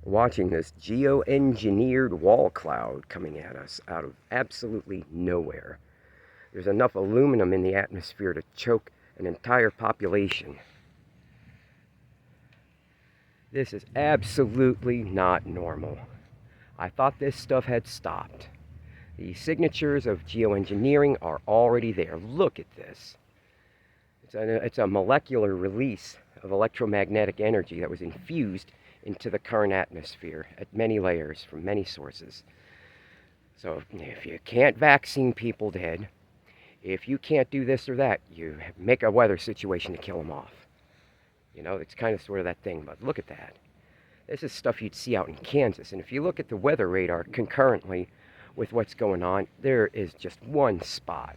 watching this geoengineered wall cloud coming at us out of absolutely nowhere. There's enough aluminum in the atmosphere to choke an entire population. This is absolutely not normal. I thought this stuff had stopped. The signatures of geoengineering are already there. Look at this. It's a molecular release of electromagnetic energy that was infused into the current atmosphere at many layers from many sources. So if you can't vaccine people dead, if you can't do this or that, you make a weather situation to kill them off. You know, it's kind of sort of that thing, but look at that. This is stuff you'd see out in Kansas. And if you look at the weather radar concurrently with what's going on, there is just one spot.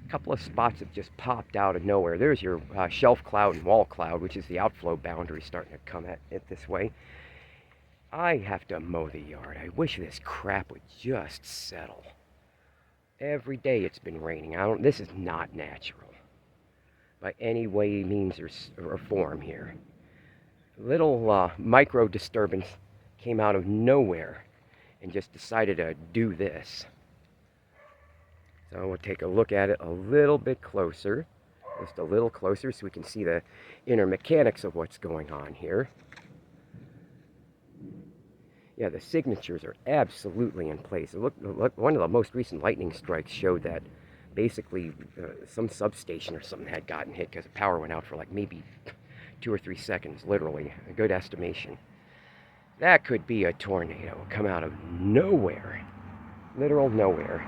A couple of spots have just popped out of nowhere. There's your shelf cloud and wall cloud, which is the outflow boundary starting to come at it this way. I have to mow the yard. I wish this crap would just settle. Every day it's been raining. This is not natural by any way, means, or form here. Little micro disturbance came out of nowhere and just decided to do this. So we'll take a look at it a little bit closer, just a little closer, so we can see the inner mechanics of what's going on here. Yeah, the signatures are absolutely in place. Look, one of the most recent lightning strikes showed that basically some substation or something had gotten hit because the power went out for like maybe 2 or 3 seconds, literally, a good estimation. That could be a tornado come out of nowhere, literal nowhere.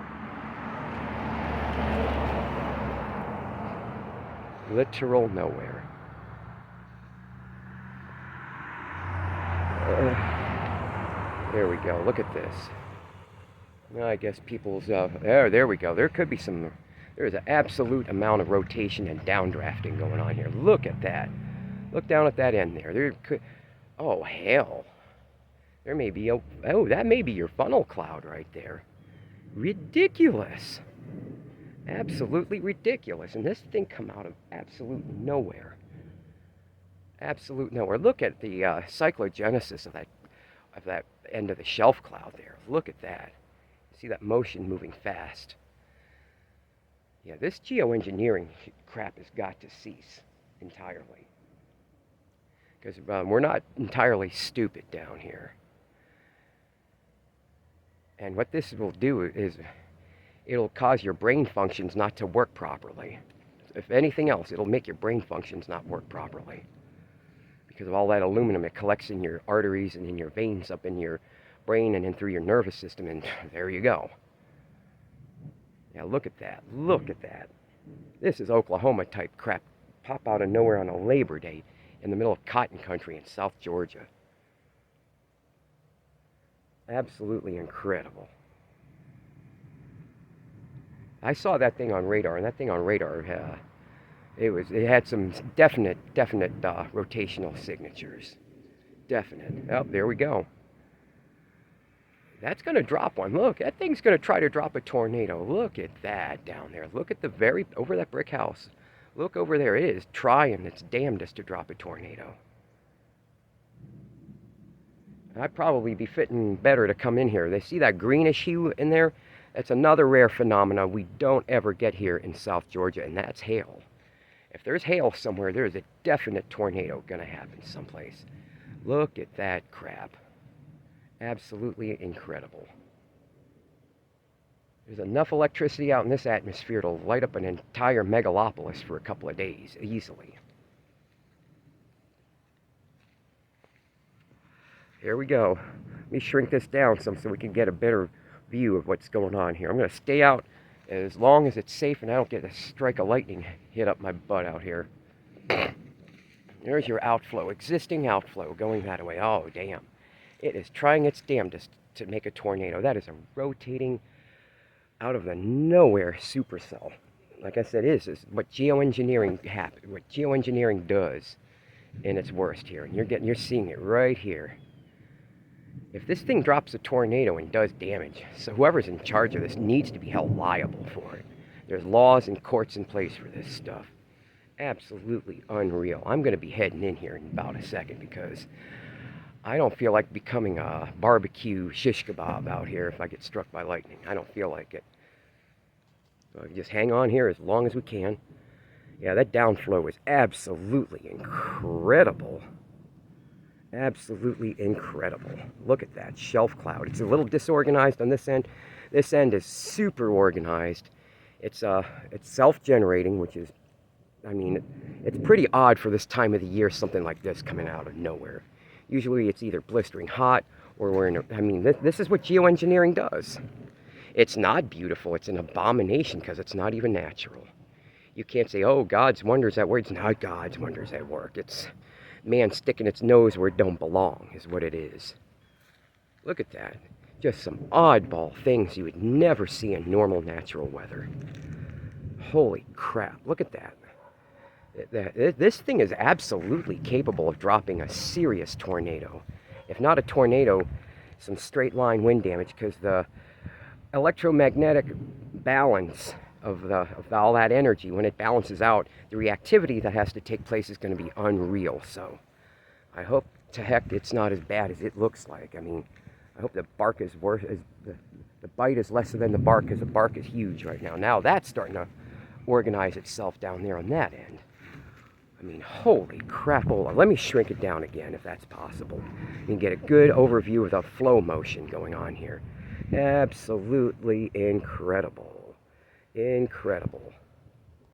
Literal nowhere. There we go. Look at this. Well, I guess people's there we go. There could be some. There's an absolute amount of rotation and downdrafting going on here. Look at that. Look down at that end there. There could. Oh hell. There may be a. Oh, that may be your funnel cloud right there. Ridiculous. Absolutely ridiculous. And this thing come out of absolute nowhere. Absolute nowhere. Look at the cyclogenesis of that end of the shelf cloud there. Look at that. See that motion moving fast. Yeah, this geoengineering crap has got to cease entirely. Because we're not entirely stupid down here. And what this will do is it'll cause your brain functions not to work properly. If anything else, it'll make your brain functions not work properly. Because of all that aluminum, it collects in your arteries and in your veins up in your brain and then through your nervous system, and there you go. Yeah, look at that. Look at that. This is Oklahoma type crap. Pop out of nowhere on a Labor Day in the middle of cotton country in South Georgia. Absolutely incredible. I saw that thing on radar, and that thing on radar, it had some definite rotational signatures. Definite. Oh, there we go. That's going to drop one. Look, that thing's going to try to drop a tornado. Look at that down there. Look at the over that brick house. Look over there. It is trying its damnedest to drop a tornado. I'd probably be fitting better to come in here. They see that greenish hue in there? That's another rare phenomena we don't ever get here in South Georgia, and that's hail. If there's hail somewhere, there's a definite tornado going to happen someplace. Look at that crap. Absolutely incredible. There's enough electricity out in this atmosphere to light up an entire megalopolis for a couple of days, easily. Here we go. Let me shrink this down some so we can get a better view of what's going on here. I'm going to stay out as long as it's safe and I don't get a strike of lightning hit up my butt out here. There's your outflow, existing outflow going that way. Oh, damn. It is trying its damnedest to make a tornado. That is a rotating out of the nowhere supercell. Like I said, is what geoengineering happens, what geoengineering does in its worst here. And you're seeing it right here. If this thing drops a tornado and does damage, so whoever's in charge of this needs to be held liable for it. There's laws and courts in place for this stuff. Absolutely unreal. I'm going to be heading in here in about a second because I don't feel like becoming a barbecue shish kebab out here if I get struck by lightning. I don't feel like it. So just hang on here as long as we can. Yeah, that downflow is absolutely incredible. Absolutely incredible. Look at that shelf cloud. It's a little disorganized on this end. This end is super organized. It's self-generating, which is, I mean, it's pretty odd for this time of the year, something like this coming out of nowhere. Usually it's either blistering hot or we're in a, I mean, this is what geoengineering does. It's not beautiful. It's an abomination because it's not even natural. You can't say, oh, God's wonders at work. It's not God's wonders at work. It's man sticking its nose where it don't belong is what it is. Look at that. Just some oddball things you would never see in normal natural weather. Holy crap, look at that. This thing is absolutely capable of dropping a serious tornado. If not a tornado, some straight line wind damage, because the electromagnetic balance of all that energy, when it balances out, the reactivity that has to take place is going to be unreal. So I hope to heck it's not as bad as it looks like. I mean, I hope the bark is worse, the bite is less than the bark, because the bark is huge right now. Now that's starting to organize itself down there on that end. I mean, holy crapola. Let me shrink it down again if that's possible. You can get a good overview of the flow motion going on here. Absolutely incredible. Incredible.